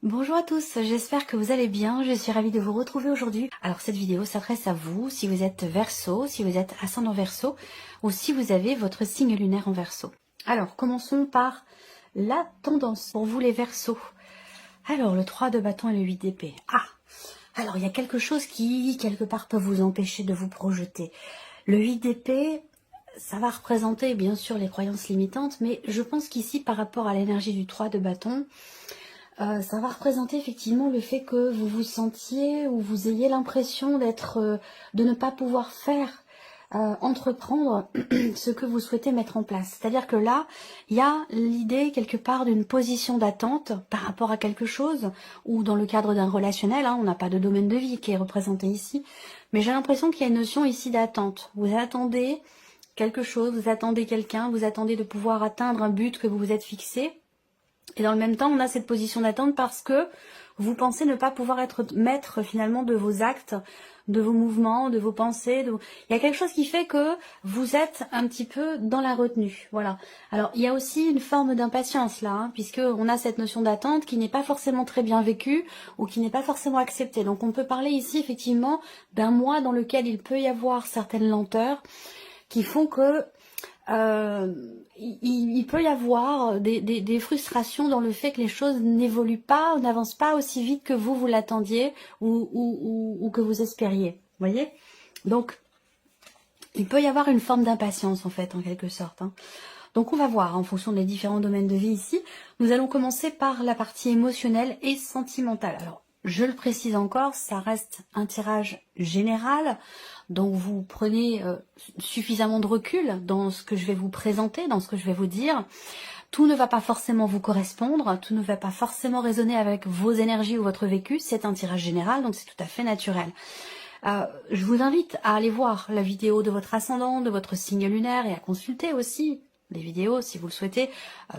Bonjour à tous, j'espère que vous allez bien, je suis ravie de vous retrouver aujourd'hui. Alors cette vidéo s'adresse à vous, si vous êtes Verseau, si vous êtes ascendant Verseau, ou si vous avez votre signe lunaire en Verseau. Alors commençons par la tendance pour vous les Verseaux. Alors le 3 de bâton et le 8 d'épée. Alors il y a quelque chose qui, quelque part, peut vous empêcher de vous projeter. Le 8 d'épée, ça va représenter bien sûr les croyances limitantes, mais je pense qu'ici, par rapport à l'énergie du 3 de bâton, ça va représenter effectivement le fait que vous vous sentiez ou vous ayez l'impression d'être, de ne pas pouvoir faire, entreprendre ce que vous souhaitez mettre en place. C'est-à-dire que là, il y a l'idée quelque part d'une position d'attente par rapport à quelque chose, ou dans le cadre d'un relationnel, hein, on n'a pas de domaine de vie qui est représenté ici, mais j'ai l'impression qu'il y a une notion ici d'attente. Vous attendez quelque chose, vous attendez quelqu'un, vous attendez de pouvoir atteindre un but que vous vous êtes fixé. Et dans le même temps, on a cette position d'attente parce que vous pensez ne pas pouvoir être maître finalement de vos actes, de vos mouvements, de vos pensées. Il y a quelque chose qui fait que vous êtes un petit peu dans la retenue. Voilà. Alors, il y a aussi une forme d'impatience là, hein, puisqu'on a cette notion d'attente qui n'est pas forcément très bien vécue ou qui n'est pas forcément acceptée. Donc, on peut parler ici effectivement d'un mois dans lequel il peut y avoir certaines lenteurs qui font que il peut y avoir des frustrations dans le fait que les choses n'évoluent pas, n'avancent pas aussi vite que vous l'attendiez ou que vous espériez. Vous voyez? Donc, il peut y avoir une forme d'impatience en fait, en quelque sorte. Hein. Donc on va voir en fonction des différents domaines de vie ici. Nous allons commencer par la partie émotionnelle et sentimentale. Alors, je le précise encore, ça reste un tirage général. Donc vous prenez suffisamment de recul dans ce que je vais vous présenter, dans ce que je vais vous dire. Tout ne va pas forcément vous correspondre, tout ne va pas forcément résonner avec vos énergies ou votre vécu. C'est un tirage général, donc c'est tout à fait naturel. Je vous invite à aller voir la vidéo de votre ascendant, de votre signe lunaire et à consulter aussi des vidéos, si vous le souhaitez,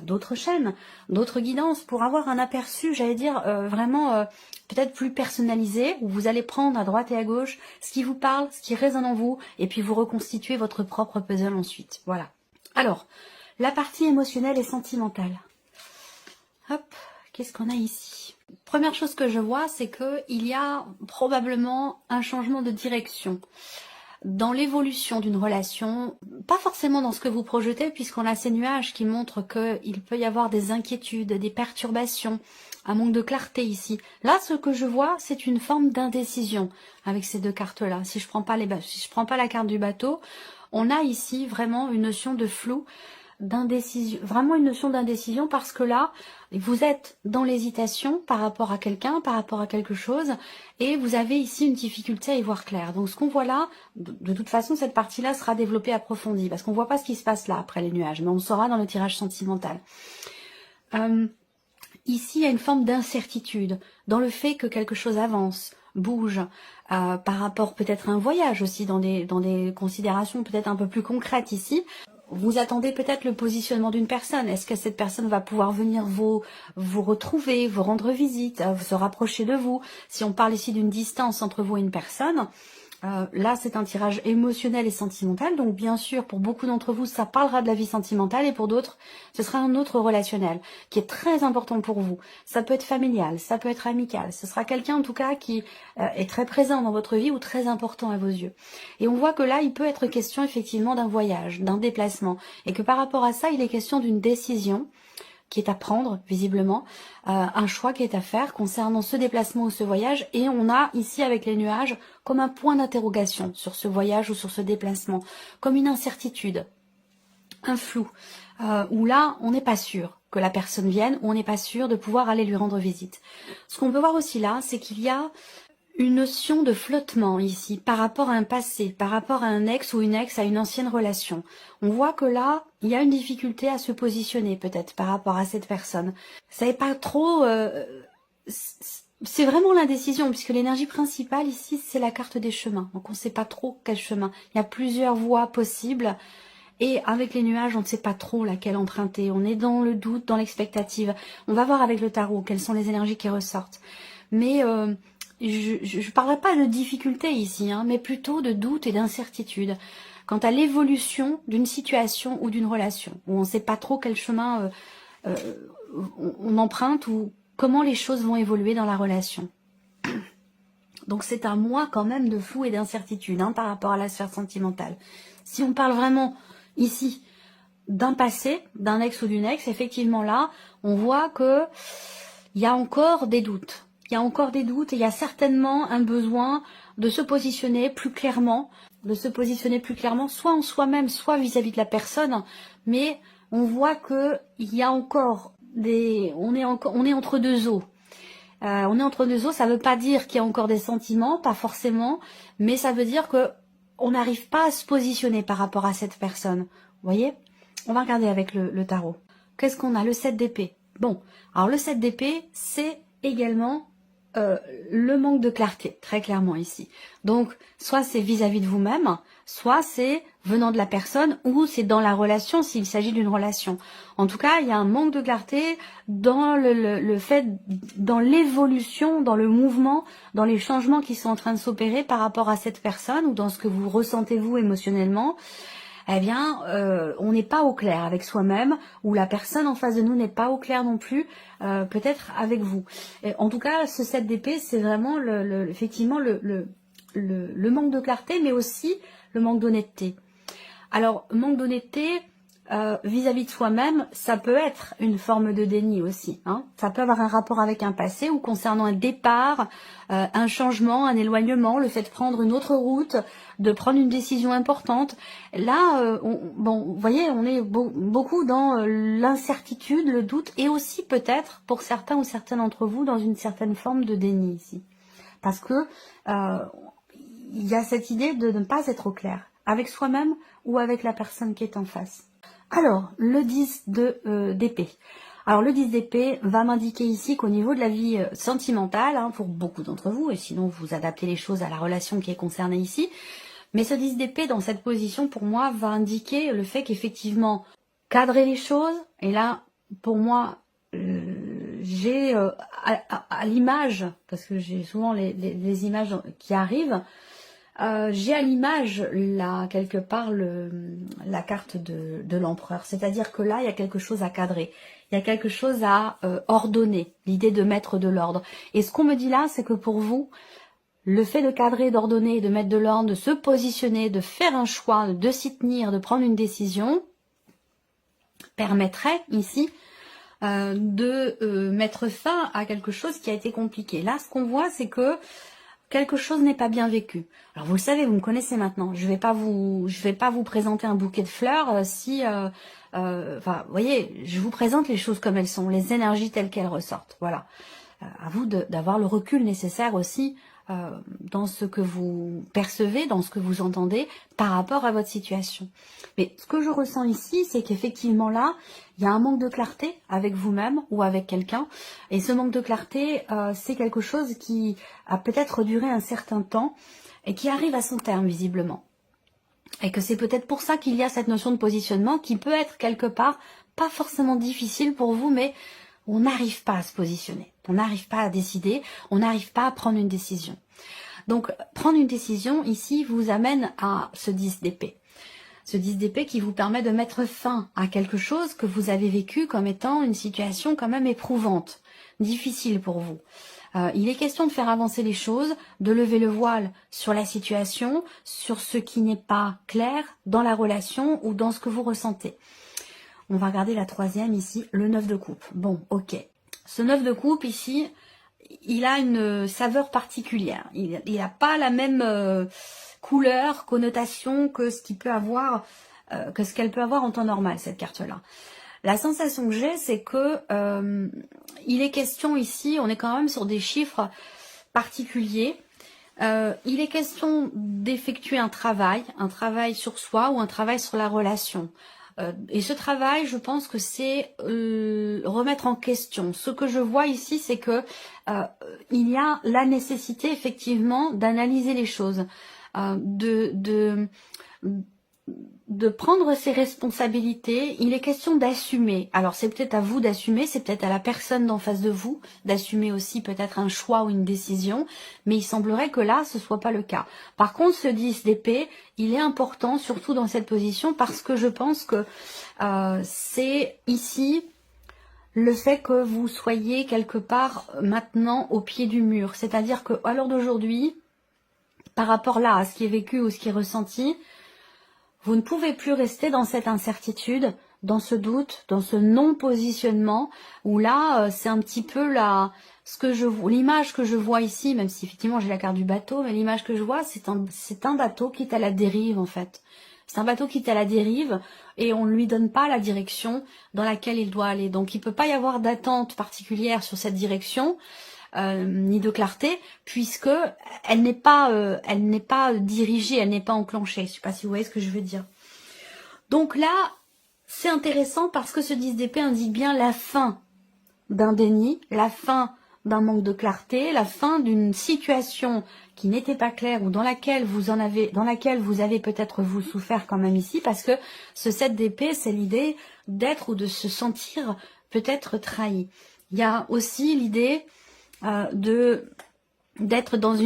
d'autres chaînes, d'autres guidances pour avoir un aperçu, j'allais dire, vraiment peut-être plus personnalisé, où vous allez prendre à droite et à gauche ce qui vous parle, ce qui résonne en vous, et puis vous reconstituer votre propre puzzle ensuite. Voilà. Alors, la partie émotionnelle et sentimentale. Hop, qu'est-ce qu'on a ici? Première chose que je vois, c'est qu'il y a probablement un changement de direction dans l'évolution d'une relation, pas forcément dans ce que vous projetez, puisqu'on a ces nuages qui montrent qu'il peut y avoir des inquiétudes, des perturbations, un manque de clarté ici. Là, ce que je vois, c'est une forme d'indécision avec ces deux cartes-là. Si je prends pas la carte du bateau, on a ici vraiment une notion de flou, d'indécision, vraiment une notion d'indécision parce que là, vous êtes dans l'hésitation par rapport à quelqu'un, par rapport à quelque chose, et vous avez ici une difficulté à y voir clair. Donc ce qu'on voit là, de toute façon, cette partie-là sera développée, approfondie, parce qu'on voit pas ce qui se passe là après les nuages, mais on le saura dans le tirage sentimental. Ici, il y a une forme d'incertitude dans le fait que quelque chose avance, bouge, par rapport peut-être à un voyage aussi, dans des considérations peut-être un peu plus concrètes ici. Vous attendez peut-être le positionnement d'une personne. Est-ce que cette personne va pouvoir venir vous retrouver, vous rendre visite, se rapprocher de vous? Si on parle ici d'une distance entre vous et une personne, là c'est un tirage émotionnel et sentimental. Donc bien sûr, pour beaucoup d'entre vous, ça parlera de la vie sentimentale et pour d'autres, ce sera un autre relationnel qui est très important pour vous. Ça peut être familial, ça peut être amical. Ce sera quelqu'un en tout cas qui est très présent dans votre vie ou très important à vos yeux. Et on voit que là, il peut être question effectivement d'un voyage, d'un déplacement. Et que par rapport à ça, il est question d'une décision qui est à prendre, visiblement, un choix qui est à faire concernant ce déplacement ou ce voyage. Et on a ici, avec les nuages, comme un point d'interrogation sur ce voyage ou sur ce déplacement, comme une incertitude, un flou, où là, on n'est pas sûr que la personne vienne, ou on n'est pas sûr de pouvoir aller lui rendre visite. Ce qu'on peut voir aussi là, c'est qu'il y a une notion de flottement ici, par rapport à un passé, par rapport à un ex ou une ex, à une ancienne relation. On voit que là, il y a une difficulté à se positionner peut-être par rapport à cette personne. Ça n'est pas trop... c'est vraiment l'indécision, puisque l'énergie principale ici, c'est la carte des chemins. Donc on ne sait pas trop quel chemin. Il y a plusieurs voies possibles. Et avec les nuages, on ne sait pas trop laquelle emprunter. On est dans le doute, dans l'expectative. On va voir avec le tarot quelles sont les énergies qui ressortent. Mais... je ne parlerai pas de difficulté ici, hein, mais plutôt de doute et d'incertitude quant à l'évolution d'une situation ou d'une relation, où on ne sait pas trop quel chemin on emprunte ou comment les choses vont évoluer dans la relation. Donc c'est un mois quand même de flou et d'incertitude hein, par rapport à la sphère sentimentale. Si on parle vraiment ici d'un passé, d'un ex ou d'une ex, effectivement là, on voit que il y a encore des doutes. Il y a encore des doutes et il y a certainement un besoin de se positionner plus clairement, soit en soi-même, soit vis-à-vis de la personne, mais on voit que il y a encore on est entre deux eaux. On est entre deux eaux, ça veut pas dire qu'il y a encore des sentiments, pas forcément, mais ça veut dire que on n'arrive pas à se positionner par rapport à cette personne. Vous voyez? On va regarder avec le tarot. Qu'est-ce qu'on a? Le 7 d'épée. Bon, alors le 7 d'épée, c'est également le manque de clarté, très clairement ici. Donc, soit c'est vis-à-vis de vous-même, soit c'est venant de la personne, ou c'est dans la relation, s'il s'agit d'une relation. En tout cas, il y a un manque de clarté dans le fait, dans l'évolution, dans le mouvement, dans les changements qui sont en train de s'opérer par rapport à cette personne, ou dans ce que vous ressentez vous émotionnellement. Eh bien, on n'est pas au clair avec soi-même, ou la personne en face de nous n'est pas au clair non plus, peut-être avec vous. Et en tout cas, ce 7 d'épée, c'est vraiment effectivement le manque de clarté, mais aussi le manque d'honnêteté. Alors, manque d'honnêteté vis-à-vis de soi-même, ça peut être une forme de déni aussi. Hein. Ça peut avoir un rapport avec un passé ou concernant un départ, un changement, un éloignement, le fait de prendre une autre route, de prendre une décision importante. Là, vous voyez, on est beaucoup dans l'incertitude, le doute et aussi peut-être, pour certains ou certaines d'entre vous, dans une certaine forme de déni ici. Parce que il y a cette idée de ne pas être au clair avec soi-même ou avec la personne qui est en face. Alors, le 10 d'épée. Alors, le 10 d'épée va m'indiquer ici qu'au niveau de la vie sentimentale, hein, pour beaucoup d'entre vous, et sinon vous adaptez les choses à la relation qui est concernée ici, mais ce 10 d'épée dans cette position, pour moi, va indiquer le fait qu'effectivement, cadrer les choses, et là, pour moi, j'ai à l'image, parce que j'ai souvent les images qui arrivent, j'ai à l'image là quelque part la carte de l'empereur, c'est-à-dire que là il y a quelque chose à cadrer, il y a quelque chose à ordonner, l'idée de mettre de l'ordre. Et ce qu'on me dit là, c'est que pour vous, le fait de cadrer, d'ordonner, de mettre de l'ordre, de se positionner, de faire un choix, de s'y tenir, de prendre une décision, permettrait ici de mettre fin à quelque chose qui a été compliqué. Là, ce qu'on voit, c'est que quelque chose n'est pas bien vécu. Alors vous le savez, vous me connaissez maintenant. Je vais pas vous présenter un bouquet de fleurs enfin, vous voyez, je vous présente les choses comme elles sont, les énergies telles qu'elles ressortent. Voilà. À vous d'avoir le recul nécessaire aussi dans ce que vous percevez, dans ce que vous entendez par rapport à votre situation. Mais ce que je ressens ici, c'est qu'effectivement là, il y a un manque de clarté avec vous-même ou avec quelqu'un. Et ce manque de clarté, c'est quelque chose qui a peut-être duré un certain temps et qui arrive à son terme visiblement. Et que c'est peut-être pour ça qu'il y a cette notion de positionnement qui peut être quelque part pas forcément difficile pour vous, mais on n'arrive pas à se positionner, on n'arrive pas à décider, on n'arrive pas à prendre une décision. Donc prendre une décision ici vous amène à ce 10 d'épée. Ce 10 d'épée qui vous permet de mettre fin à quelque chose que vous avez vécu comme étant une situation quand même éprouvante, difficile pour vous. Il est question de faire avancer les choses, de lever le voile sur la situation, sur ce qui n'est pas clair dans la relation ou dans ce que vous ressentez. On va regarder la troisième ici, le 9 de coupe. Bon, ok. Ce 9 de coupe ici, il a une saveur particulière. Il n'a pas la même couleur, connotation que ce qu'il peut avoir, que ce qu'elle peut avoir en temps normal, cette carte-là. La sensation que j'ai, c'est que il est question ici, on est quand même sur des chiffres particuliers. Il est question d'effectuer un travail sur soi ou un travail sur la relation. Et ce travail, je pense que c'est remettre en question. Ce que je vois ici, c'est que il y a la nécessité effectivement d'analyser les choses, de prendre ses responsabilités. Il est question d'assumer. Alors c'est peut-être à vous d'assumer, c'est peut-être à la personne d'en face de vous d'assumer aussi peut-être un choix ou une décision, mais il semblerait que là ce soit pas le cas. Par contre, ce 10 d'épée, il est important surtout dans cette position parce que je pense que c'est ici le fait que vous soyez quelque part maintenant au pied du mur. C'est-à-dire qu'à l'heure d'aujourd'hui, par rapport là à ce qui est vécu ou ce qui est ressenti, vous ne pouvez plus rester dans cette incertitude, dans ce doute, dans ce non-positionnement, où là, c'est un petit peu l'image que je vois ici, même si effectivement j'ai la carte du bateau, mais l'image que je vois, c'est un bateau qui est à la dérive en fait. C'est un bateau qui est à la dérive et on ne lui donne pas la direction dans laquelle il doit aller. Donc il ne peut pas y avoir d'attente particulière sur cette direction, ni de clarté, puisque elle n'est pas dirigée, elle n'est pas enclenchée. Je ne sais pas si vous voyez ce que je veux dire. Donc là, c'est intéressant parce que ce 10 d'épée indique bien la fin d'un déni, la fin d'un manque de clarté, la fin d'une situation qui n'était pas claire ou dans laquelle vous avez peut-être vous souffert quand même ici, parce que ce 7 d'épée, c'est l'idée d'être ou de se sentir peut-être trahi. Il y a aussi l'idée d'être dans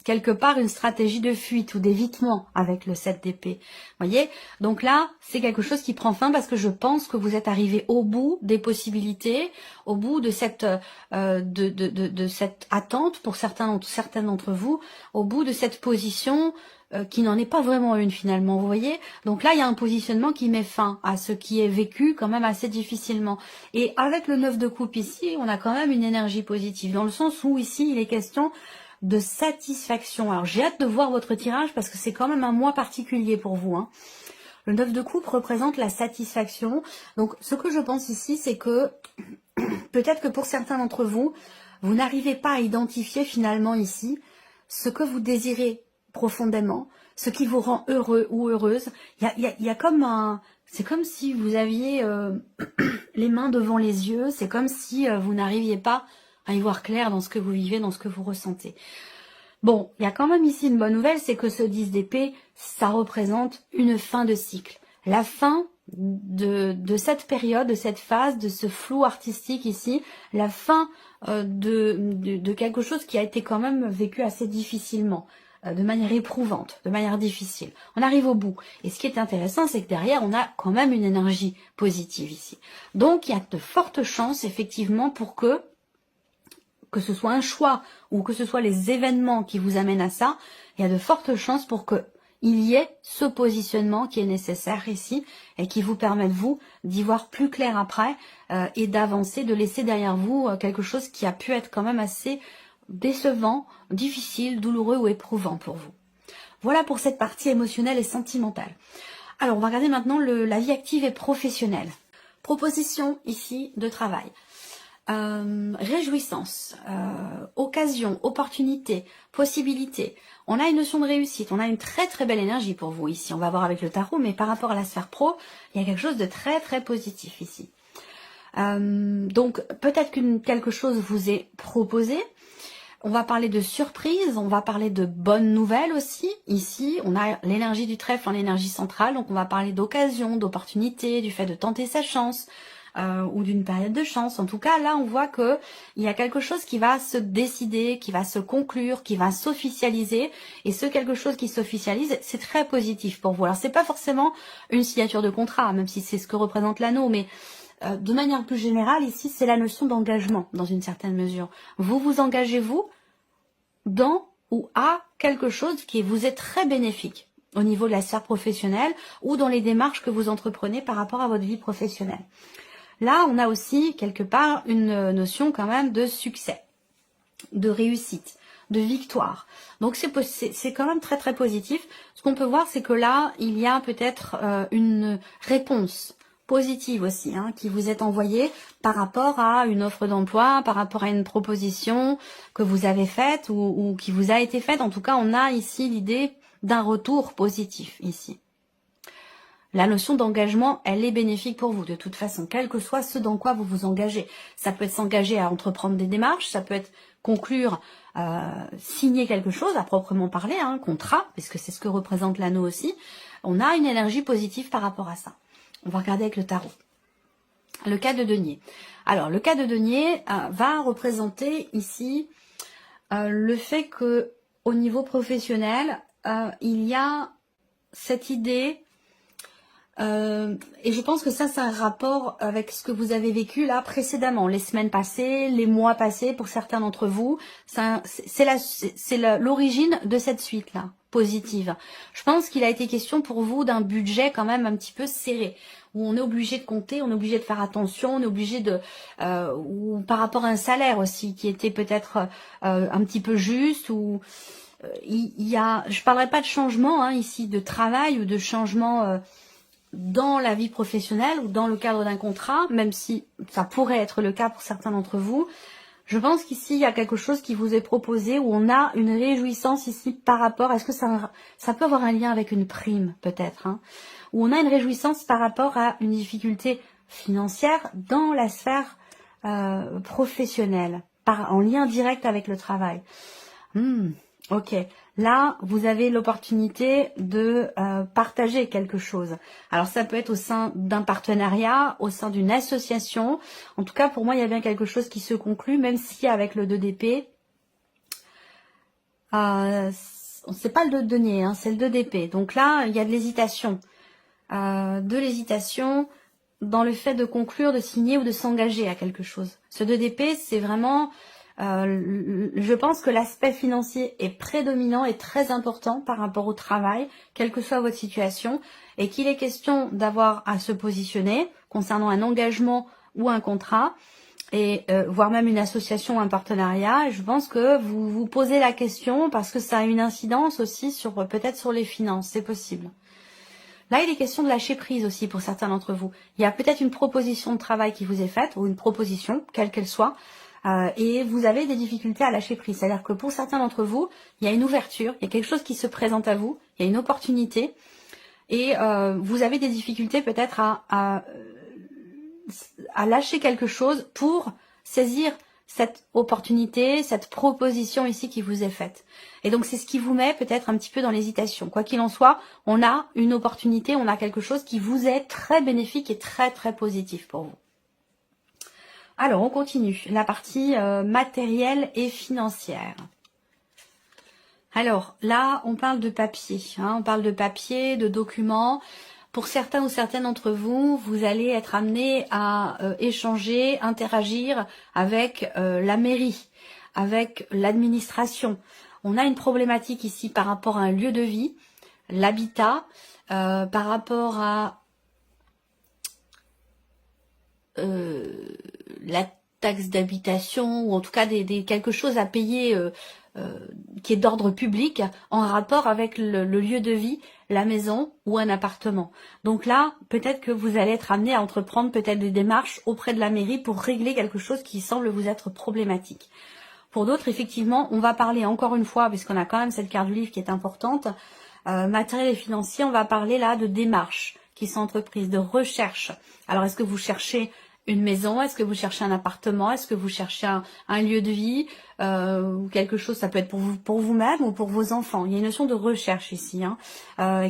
quelque part une stratégie de fuite ou d'évitement avec le 7 d'épée. Voyez? Donc là, c'est quelque chose qui prend fin parce que je pense que vous êtes arrivé au bout des possibilités, au bout de cette cette attente pour certains d'entre vous, au bout de cette position qui n'en est pas vraiment une finalement, vous voyez. Donc là, il y a un positionnement qui met fin à ce qui est vécu quand même assez difficilement. Et avec le 9 de coupe ici, on a quand même une énergie positive, dans le sens où ici, il est question de satisfaction. Alors j'ai hâte de voir votre tirage parce que c'est quand même un mois particulier pour vous, hein. Le 9 de coupe représente la satisfaction. Donc ce que je pense ici, c'est que peut-être que pour certains d'entre vous, vous n'arrivez pas à identifier finalement ici ce que vous désirez profondément, ce qui vous rend heureux ou heureuse. Il y a comme c'est comme si vous aviez les mains devant les yeux, c'est comme si vous n'arriviez pas à y voir clair dans ce que vous vivez, dans ce que vous ressentez. Bon, il y a quand même ici une bonne nouvelle, c'est que ce 10 d'épée, ça représente une fin de cycle. La fin de cette période, de cette phase, de ce flou artistique ici, la fin de quelque chose qui a été quand même vécu assez difficilement, de manière éprouvante, de manière difficile. On arrive au bout. Et ce qui est intéressant, c'est que derrière, on a quand même une énergie positive ici. Donc, il y a de fortes chances, effectivement, pour que ce soit un choix ou que ce soit les événements qui vous amènent à ça, il y a de fortes chances pour que il y ait ce positionnement qui est nécessaire ici et qui vous permette, vous, d'y voir plus clair après et d'avancer, de laisser derrière vous quelque chose qui a pu être quand même assez décevant, difficile, douloureux ou éprouvant pour vous. Voilà pour cette partie émotionnelle et sentimentale. Alors, on va regarder maintenant la vie active et professionnelle. Proposition ici de travail. Réjouissance, occasion, opportunité, possibilité. On a une notion de réussite, on a une très très belle énergie pour vous ici. On va voir avec le tarot, mais par rapport à la sphère pro, il y a quelque chose de très très positif ici. Donc peut-être quelque chose vous est proposé. On va parler de surprise, on va parler de bonnes nouvelles aussi. Ici, on a l'énergie du trèfle en énergie centrale, donc on va parler d'occasion, d'opportunité, du fait de tenter sa chance. Ou d'une période de chance. En tout cas, là, on voit que il y a quelque chose qui va se décider, qui va se conclure, qui va s'officialiser. Et ce quelque chose qui s'officialise, c'est très positif pour vous. Alors, c'est pas forcément une signature de contrat, même si c'est ce que représente l'anneau, mais de manière plus générale, ici, c'est la notion d'engagement, dans une certaine mesure. Vous vous engagez, vous, dans ou à quelque chose qui vous est très bénéfique au niveau de la sphère professionnelle ou dans les démarches que vous entreprenez par rapport à votre vie professionnelle. Là, on a aussi, quelque part, une notion quand même de succès, de réussite, de victoire. Donc, c'est quand même très, très positif. Ce qu'on peut voir, c'est que là, il y a peut-être une réponse positive aussi, hein, qui vous est envoyée par rapport à une offre d'emploi, par rapport à une proposition que vous avez faite ou qui vous a été faite. En tout cas, on a ici l'idée d'un retour positif ici. La notion d'engagement, elle est bénéfique pour vous de toute façon, quel que soit ce dans quoi vous vous engagez. Ça peut être s'engager à entreprendre des démarches, ça peut être conclure, signer quelque chose à proprement parler, un contrat, puisque c'est ce que représente l'anneau aussi. On a une énergie positive par rapport à ça. On va regarder avec le tarot. Le cas de denier. Alors, le cas de denier va représenter ici le fait que au niveau professionnel, il y a cette idée Et je pense que ça, c'est un rapport avec ce que vous avez vécu là précédemment, les semaines passées, les mois passés pour certains d'entre vous. C'est l'origine de cette suite-là, positive. Je pense qu'il a été question pour vous d'un budget quand même un petit peu serré, où on est obligé de compter, on est obligé de faire attention, on est obligé de... ou par rapport à un salaire aussi, qui était peut-être un petit peu juste, ou... il y a, je parlerai pas de changement hein, ici, de travail ou de changement dans la vie professionnelle ou dans le cadre d'un contrat, même si ça pourrait être le cas pour certains d'entre vous. Je pense qu'ici, il y a quelque chose qui vous est proposé où on a une réjouissance ici par rapport, est-ce que ça peut avoir un lien avec une prime peut-être, hein, où on a une réjouissance par rapport à une difficulté financière dans la sphère professionnelle, en lien direct avec le travail. Ok, là, vous avez l'opportunité de partager quelque chose. Alors, ça peut être au sein d'un partenariat, au sein d'une association. En tout cas, pour moi, il y a bien quelque chose qui se conclut, même si avec le 2 d'épée, c'est pas le 2 de denier, hein, c'est le 2 d'épée. Donc là, il y a de l'hésitation. De l'hésitation dans le fait de conclure, de signer ou de s'engager à quelque chose. Ce 2 d'épée, c'est vraiment... je pense que l'aspect financier est prédominant et très important par rapport au travail, quelle que soit votre situation, et qu'il est question d'avoir à se positionner concernant un engagement ou un contrat, et voire même une association ou un partenariat. Et je pense que vous vous posez la question parce que ça a une incidence aussi sur peut-être sur les finances, c'est possible. Là, il est question de lâcher prise aussi pour certains d'entre vous. Il y a peut-être une proposition de travail qui vous est faite, ou une proposition, quelle qu'elle soit, et vous avez des difficultés à lâcher prise. C'est-à-dire que pour certains d'entre vous, il y a une ouverture, il y a quelque chose qui se présente à vous, il y a une opportunité, et vous avez des difficultés peut-être à lâcher quelque chose pour saisir cette opportunité, cette proposition ici qui vous est faite. Et donc c'est ce qui vous met peut-être un petit peu dans l'hésitation. Quoi qu'il en soit, on a une opportunité, on a quelque chose qui vous est très bénéfique et très très positif pour vous. Alors on continue, la partie matérielle et financière. Alors là, on parle de papier, hein, on parle de papier, de documents. Pour certains ou certaines d'entre vous, vous allez être amenés à échanger, interagir avec la mairie, avec l'administration. On a une problématique ici par rapport à un lieu de vie, l'habitat, par rapport à la taxe d'habitation ou en tout cas quelque chose à payer qui est d'ordre public en rapport avec le lieu de vie, la maison ou un appartement. Donc là, peut-être que vous allez être amené à entreprendre peut-être des démarches auprès de la mairie pour régler quelque chose qui semble vous être problématique. Pour d'autres, effectivement, on va parler encore une fois, puisqu'on a quand même cette carte du livre qui est importante, matériel et financier, on va parler là de démarches qui sont entreprises, de recherche. Alors, est-ce que vous cherchez une maison? Est-ce que vous cherchez un appartement? Est-ce que vous cherchez un lieu de vie ou quelque chose? Ça peut être pour vous-même ou pour vos enfants. Il y a une notion de recherche ici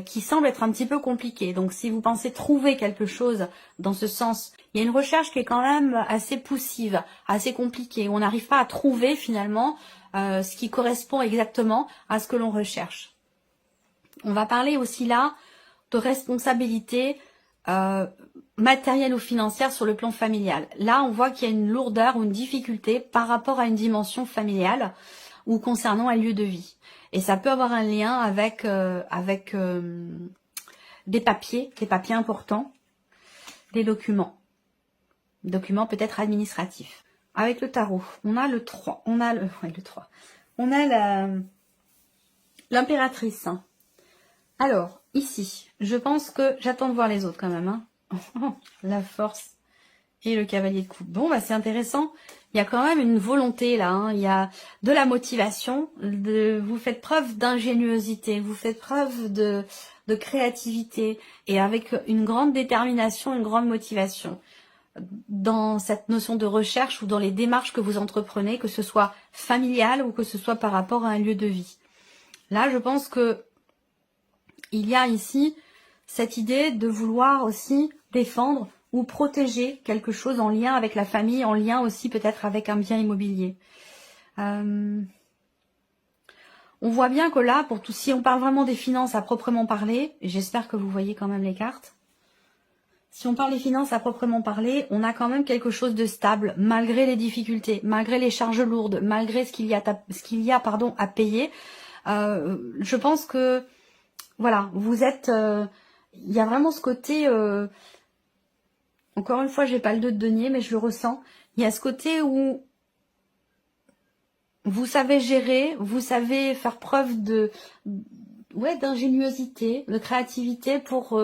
qui semble être un petit peu compliquée. Donc, si vous pensez trouver quelque chose dans ce sens, il y a une recherche qui est quand même assez poussive, assez compliquée. On n'arrive pas à trouver finalement ce qui correspond exactement à ce que l'on recherche. On va parler aussi là de responsabilité matérielle ou financière sur le plan familial. Là, on voit qu'il y a une lourdeur ou une difficulté par rapport à une dimension familiale ou concernant un lieu de vie. Et ça peut avoir un lien avec des papiers importants, des documents peut-être administratifs. Avec le tarot, on a le 3, on a l'impératrice. Alors, ici, je pense que j'attends de voir les autres quand même. Hein. La force et le cavalier de coupe. Bon, bah c'est intéressant. Il y a quand même une volonté là. Hein. Il y a de la motivation. Vous faites preuve d'ingéniosité. Vous faites preuve de créativité. Et avec une grande détermination, une grande motivation. Dans cette notion de recherche ou dans les démarches que vous entreprenez, que ce soit familial ou que ce soit par rapport à un lieu de vie. Là, je pense que il y a ici cette idée de vouloir aussi défendre ou protéger quelque chose en lien avec la famille, en lien aussi peut-être avec un bien immobilier. On voit bien que là, si on parle vraiment des finances à proprement parler, et j'espère que vous voyez quand même les cartes, si on parle des finances à proprement parler, on a quand même quelque chose de stable, malgré les difficultés, malgré les charges lourdes, malgré ce qu'il y a, à payer. Je pense que, voilà, vous êtes... il y a vraiment ce côté... encore une fois, j'ai pas le 2 de denier, mais je le ressens. Il y a ce côté où vous savez gérer, vous savez faire preuve d'ingéniosité, de créativité pour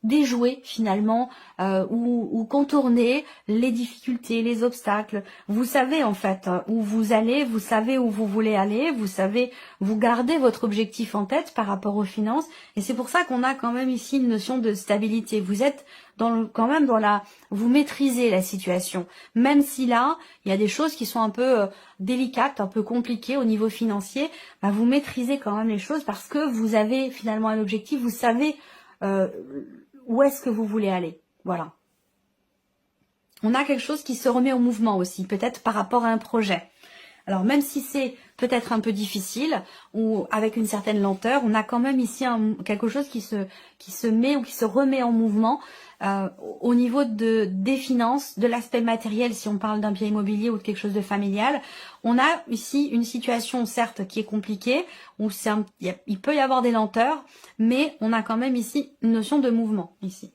déjouer finalement ou contourner les difficultés, les obstacles. Vous savez en fait où vous allez, vous savez où vous voulez aller, vous gardez votre objectif en tête par rapport aux finances et c'est pour ça qu'on a quand même ici une notion de stabilité. Vous êtes vous maîtrisez la situation, même si là il y a des choses qui sont un peu délicates, un peu compliquées au niveau financier. Vous maîtrisez quand même les choses parce que vous avez finalement un objectif, vous savez où est-ce que vous voulez aller. Voilà. On a quelque chose qui se remet en mouvement aussi, peut-être par rapport à un projet. Alors même si c'est peut-être un peu difficile ou avec une certaine lenteur, on a quand même ici quelque chose qui se met ou qui se remet en mouvement au niveau des finances, de l'aspect matériel si on parle d'un bien immobilier ou de quelque chose de familial. On a ici une situation certes qui est compliquée, où il peut y avoir des lenteurs, mais on a quand même ici une notion de mouvement ici.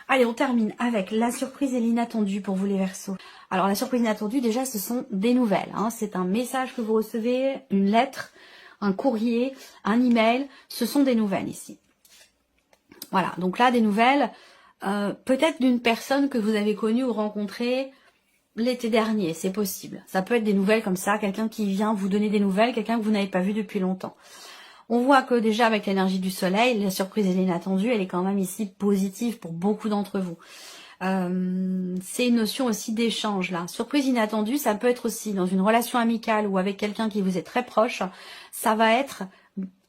Allez, on termine avec la surprise et l'inattendu pour vous les Verseaux. Alors la surprise inattendue, déjà, ce sont des nouvelles. C'est un message que vous recevez, une lettre, un courrier, un email. Ce sont des nouvelles ici. Voilà, donc là, des nouvelles, peut-être d'une personne que vous avez connue ou rencontrée l'été dernier, c'est possible. Ça peut être des nouvelles comme ça, quelqu'un qui vient vous donner des nouvelles, quelqu'un que vous n'avez pas vu depuis longtemps. On voit que déjà avec l'énergie du soleil, la surprise et l'inattendue, elle est quand même ici positive pour beaucoup d'entre vous. C'est une notion aussi d'échange là. Surprise inattendue, ça peut être aussi dans une relation amicale ou avec quelqu'un qui vous est très proche. Ça va être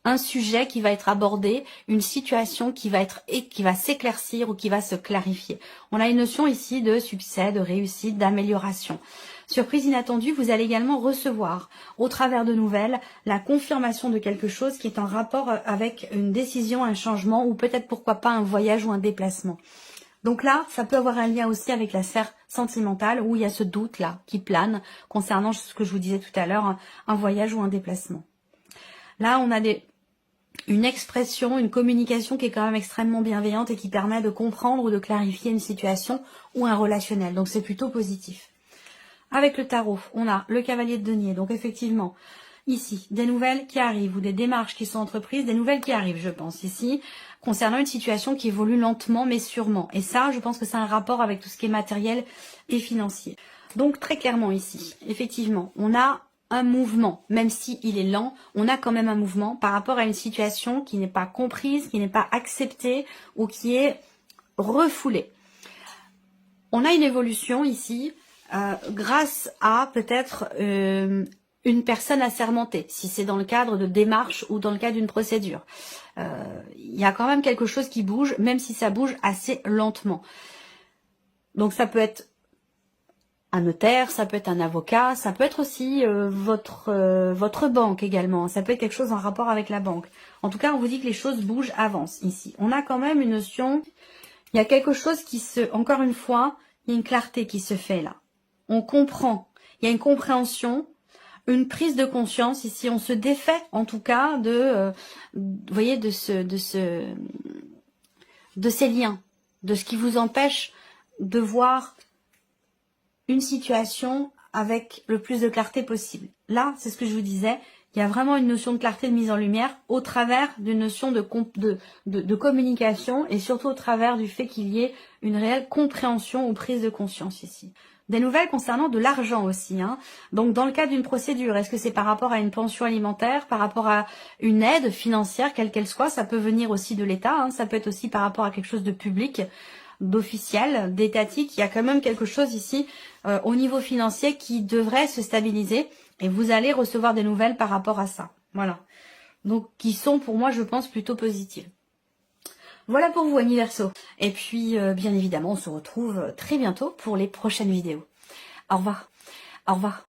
un sujet qui va être abordé, une situation qui va s'éclaircir ou qui va se clarifier. On a une notion ici de succès, de réussite, d'amélioration. Surprise inattendue, vous allez également recevoir, au travers de nouvelles, la confirmation de quelque chose qui est en rapport avec une décision, un changement ou peut-être pourquoi pas un voyage ou un déplacement. Donc là, ça peut avoir un lien aussi avec la sphère sentimentale où il y a ce doute-là qui plane concernant ce que je vous disais tout à l'heure, un voyage ou un déplacement. Là, on a une expression, une communication qui est quand même extrêmement bienveillante et qui permet de comprendre ou de clarifier une situation ou un relationnel. Donc c'est plutôt positif. Avec le tarot, on a le cavalier de denier. Donc effectivement, ici, des nouvelles qui arrivent ou des démarches qui sont entreprises, des nouvelles qui arrivent, je pense, ici, concernant une situation qui évolue lentement mais sûrement. Et ça, je pense que c'est un rapport avec tout ce qui est matériel et financier. Donc très clairement ici, effectivement, on a un mouvement, même si il est lent, on a quand même un mouvement par rapport à une situation qui n'est pas comprise, qui n'est pas acceptée ou qui est refoulée. On a une évolution ici grâce à peut-être une personne assermentée, si c'est dans le cadre de démarches ou dans le cadre d'une procédure. Il y a quand même quelque chose qui bouge, même si ça bouge assez lentement. Donc ça peut être un notaire, ça peut être un avocat, ça peut être aussi votre banque également. Ça peut être quelque chose en rapport avec la banque. En tout cas, on vous dit que les choses bougent, avancent ici. On a quand même une notion, il y a quelque chose encore une fois, il y a une clarté qui se fait là. On comprend, il y a une compréhension, une prise de conscience ici. On se défait en tout cas vous voyez, de ces liens, de ce qui vous empêche de voir une situation avec le plus de clarté possible. Là, c'est ce que je vous disais, il y a vraiment une notion de clarté, de mise en lumière au travers d'une notion de communication et surtout au travers du fait qu'il y ait une réelle compréhension ou prise de conscience ici. Des nouvelles concernant de l'argent aussi. Donc dans le cadre d'une procédure, est-ce que c'est par rapport à une pension alimentaire, par rapport à une aide financière, quelle qu'elle soit, ça peut venir aussi de l'État, ça peut être aussi par rapport à quelque chose de public, d'officiel, d'étatique. Il y a quand même quelque chose ici au niveau financier qui devrait se stabiliser et vous allez recevoir des nouvelles par rapport à ça. Voilà. Donc qui sont pour moi, je pense, plutôt positives. Voilà pour vous, amis Verseaux. Et puis, bien évidemment, on se retrouve très bientôt pour les prochaines vidéos. Au revoir. Au revoir.